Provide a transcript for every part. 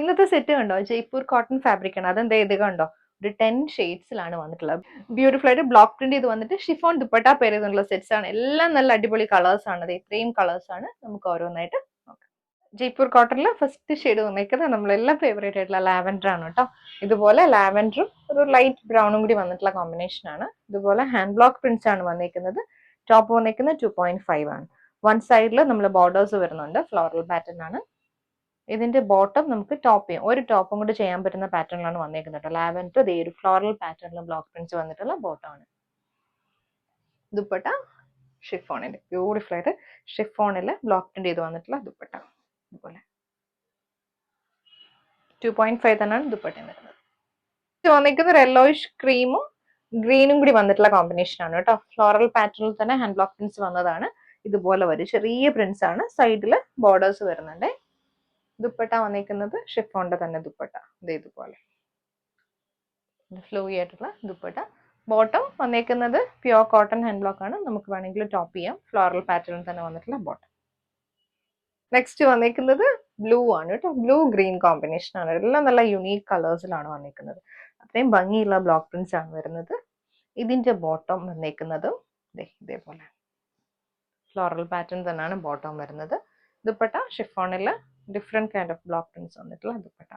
ഇന്നത്തെ സെറ്റ് കണ്ടോ, Jaipur cotton fabric ആണ്. അതെന്താ ഇത് കണ്ടോ, ഒരു 10 ഷെയ്ഡ്സിലാണ് വന്നിട്ടുള്ളത്. ബ്യൂട്ടിഫുൾ ആയിട്ട് ബ്ലോക്ക് പ്രിന്റ് ചെയ്ത് വന്നിട്ട് ഷിഫോൺ ദുപ്പട്ട പേര് ചെയ്തിട്ടുള്ള സെറ്റ്സ് ആണ്. എല്ലാം നല്ല അടിപൊളി കളേഴ്സ് ആണ്. ഇത്രയും കളേഴ്സ് ആണ്. നമുക്ക് ഓരോന്നായിട്ട് നോക്കാം. ജയ്പൂർ കോട്ടണിൽ ഫസ്റ്റ് ഷെയ്ഡ് വന്നേക്കുന്നത് നമ്മളെല്ലാം ഫേവറേറ്റ് ആയിട്ടുള്ള ലാവൻഡർ ആണ് കേട്ടോ. ഇതുപോലെ ലാവൻഡറും ഒരു ലൈറ്റ് ബ്രൗണും കൂടി വന്നിട്ടുള്ള കോമ്പിനേഷൻ ആണ്. ഇതുപോലെ ഹാൻഡ് ബ്ലോക്ക് പ്രിന്റ്സ് ആണ് വന്നേക്കുന്നത്. ടോപ്പ് വന്നേക്കുന്നത് 2.5 ആണ്. വൺ സൈഡിൽ നമ്മൾ ബോർഡേഴ്സ് വരുന്നുണ്ട്, ഫ്ലോറൽ പാറ്റേൺ ആണ്. ഇതിന്റെ ബോട്ടം നമുക്ക് ടോപ്പ് ചെയ്യാം, ഒരു ടോപ്പും കൂടി ചെയ്യാൻ പറ്റുന്ന പാറ്റേണിലാണ് വന്നേക്കുന്നത്. ലാവൻഡർ ഇതേ ഒരു ഫ്ലോറൽ പാറ്റേണിൽ ബ്ലോക്ക് പ്രിന്റ്സ് വന്നിട്ടുള്ള ബോട്ടം ആണ്. ദുപ്പട്ട ഷിഫോണില് ബ്യൂട്ടിഫുൾ ആയിട്ട് ഷിഫോണില് ബ്ലോക്ക് പ്രിന്റ് ചെയ്ത് വന്നിട്ടുള്ള ദുപ്പട്ട. ഇതുപോലെ 2.5 തന്നെയാണ് ദുപ്പട്ട വരുന്നത്. ഇത് വന്നിരിക്കുന്ന ഒരു യെല്ലോയിഷ് ക്രീമും ഗ്രീനും കൂടി വന്നിട്ടുള്ള കോമ്പിനേഷൻ ആണ് കേട്ടോ. ഫ്ലോറൽ പാറ്റേണിൽ തന്നെ ഹാൻഡ് ബ്ലോക്ക് പ്രിന്റ്സ് വന്നതാണ്. ഇതുപോലെ വരും, ചെറിയ പ്രിന്റ്സ് ആണ്. സൈഡില് ബോർഡേഴ്സ് വരുന്നുണ്ട്. ദുപ്പട്ട വന്നിരിക്കുന്നത് ഷിഫോണിന്റെ തന്നെ ദുപ്പട്ട, ഇതുപോലെ ഫ്ലോയി ആയിട്ടുള്ള ദുപ്പട്ട. ബോട്ടം വന്നേക്കുന്നത് പ്യുവർ കോട്ടൺ ഹാൻഡ് ബ്ലോക്ക് ആണ്. നമുക്ക് വേണമെങ്കിൽ ടോപ്പ് ചെയ്യാം. ഫ്ലോറൽ പാറ്റേണിൽ തന്നെ വന്നിട്ടുള്ള ബോട്ടം. നെക്സ്റ്റ് വന്നിരിക്കുന്നത് ബ്ലൂ ആണ് കേട്ടോ. ബ്ലൂ ഗ്രീൻ കോമ്പിനേഷൻ ആണ്. എല്ലാം നല്ല യുണീക്ക് കളേഴ്സിലാണ് വന്നിരിക്കുന്നത്. അത്രയും ഭംഗിയുള്ള ബ്ലോക്ക് പ്രിന്റ്സ് ആണ് വരുന്നത്. ഇതിന്റെ ബോട്ടം വന്നേക്കുന്നതും ഇതേപോലെ ഫ്ലോറൽ പാറ്റേൺ തന്നെയാണ് ബോട്ടം വരുന്നത്. ദുപ്പട്ട ഷിഫോണില് different kind of block prints വന്നിട്ടുള്ള ദുപ്പട്ട.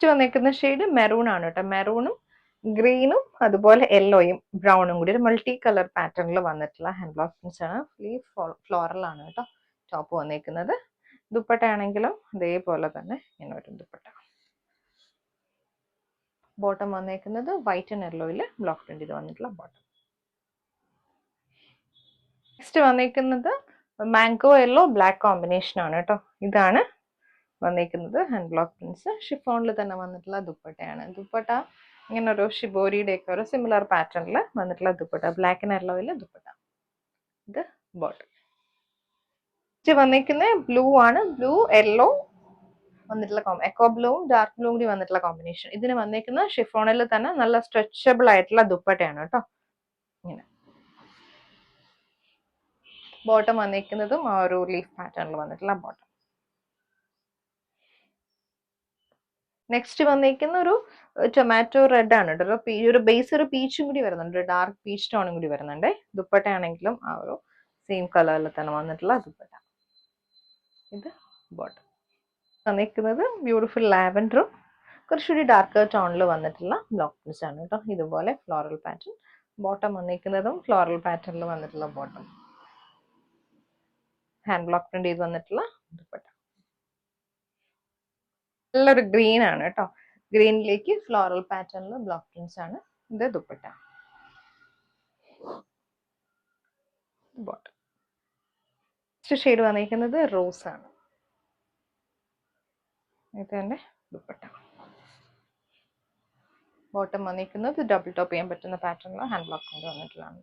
വന്നിരിക്കുന്ന ഷെയ്ഡ് മെറൂൺ ആണ് കേട്ടോ. മെറൂണും ഗ്രീനും അതുപോലെ യെല്ലോയും ബ്രൗണും കൂടി ഒരു മൾട്ടി കളർ പാറ്റേണിൽ വന്നിട്ടുള്ള ഹാൻഡ് ബ്ലോക്ക് പ്രിന്റ്സ് ആണ്. ഫ്ലോറൽ ആണ് കേട്ടോ ടോപ്പ് വന്നിരിക്കുന്നത്. ദുപ്പട്ട ആണെങ്കിലും അതേപോലെ തന്നെ ഇങ്ങനെ ഒരു ദുപ്പട്ട. ബോട്ടം വന്നേക്കുന്നത് വൈറ്റ് ആൻഡ് യെല്ലോയിൽ ബ്ലോക്ക് പ്രിന്റ് ചെയ്ത് വന്നിട്ടുള്ള ബോട്ടം. നെക്സ്റ്റ് വന്നിരിക്കുന്നത് മാംഗോ യെല്ലോ ബ്ലാക്ക് കോമ്പിനേഷൻ ആണ് കേട്ടോ. ഇതാണ് വന്നിരിക്കുന്നത് ഹാൻഡ് ബ്ലോക്ക് പ്രിന്റ്സ്. ഷിഫോണിൽ തന്നെ വന്നിട്ടുള്ള ദുപ്പട്ടയാണ്. ദുപ്പട്ട ഇങ്ങനെ ഒരു ഷിബോരിയുടെ ഒക്കെ ഒരു സിമിലർ പാറ്റേണിൽ വന്നിട്ടുള്ള ദുപ്പട്ട, ബ്ലാക്ക് ആൻഡ് യെല്ലോയിൽ ദുപ്പട്ട. ഇത് ബോട്ടം. വന്നിരിക്കുന്നത് ബ്ലൂ ആണ്. ബ്ലൂ യെല്ലോ വന്നിട്ടുള്ള എക്കോ ബ്ലൂവും ഡാർക്ക് ബ്ലൂവും കൂടി വന്നിട്ടുള്ള കോമ്പിനേഷൻ. ഇതിന് വന്നിരിക്കുന്ന ഷിഫോണിൽ തന്നെ നല്ല സ്ട്രെച്ചബിൾ ആയിട്ടുള്ള ദുപ്പട്ടയാണ് കേട്ടോ. ഇങ്ങനെ ബോട്ടം വന്നിരിക്കുന്നതും ആ ഒരു ലീഫ് പാറ്റേണിൽ വന്നിട്ടുള്ള ബോട്ടം. നെക്സ്റ്റ് വന്നിരിക്കുന്ന ഒരു ടൊമാറ്റോ റെഡ് ആണ് കേട്ടോ. ഒരു ബേസ് ഒരു പീച്ചും കൂടി വരുന്നുണ്ട്, ഡാർക്ക് പീച്ച് ടോണും കൂടി വരുന്നുണ്ട്. ദുപ്പട്ട ആണെങ്കിലും ആ ഒരു സെയിം കളറിൽ തന്നെ വന്നിട്ടുള്ള ദുപ്പട്ട. ഇത് ബോട്ടം വന്നിരിക്കുന്നത് ബ്യൂട്ടിഫുൾ ലാവൻഡറും കുറച്ചുകൂടി ഡാർക്ക് ടോണിൽ വന്നിട്ടുള്ള ബ്ലോക്ക് പ്രിന്റ്സ് ആണ് കേട്ടോ. ഇതുപോലെ ഫ്ലോറൽ പാറ്റേൺ. ബോട്ടം വന്നിരിക്കുന്നതും ഫ്ലോറൽ പാറ്റേണിൽ വന്നിട്ടുള്ള ബോട്ടം. ഹാൻഡ് ബ്ലോക്ക് പ്രിന്റ് ചെയ്ത് വന്നിട്ടുള്ള ദുപ്പട്ട. നല്ലൊരു ഗ്രീൻ ആണ് കേട്ടോ. ഗ്രീനിലേക്ക് ഫ്ലോറൽ പാറ്റേണിൽ ബ്ലോക്ക് പ്രിന്റ്സ് ആണ്. ഇത് ദുപ്പട്ട. ബോട്ടം. നെക്സ്റ്റ് ഷെയ്ഡ് വന്നിരിക്കുന്നത് റോസ് ആണ്. ഇത് തന്നെ ദുപ്പട്ട. ബോട്ടം വന്നിരിക്കുന്നത് ഡബിൾ ടോപ്പ് ചെയ്യാൻ പറ്റുന്ന പാറ്റേണിൽ ഹാൻഡ് ബ്ലോക്ക് കൊണ്ട് വന്നിട്ടുള്ളതാണ്.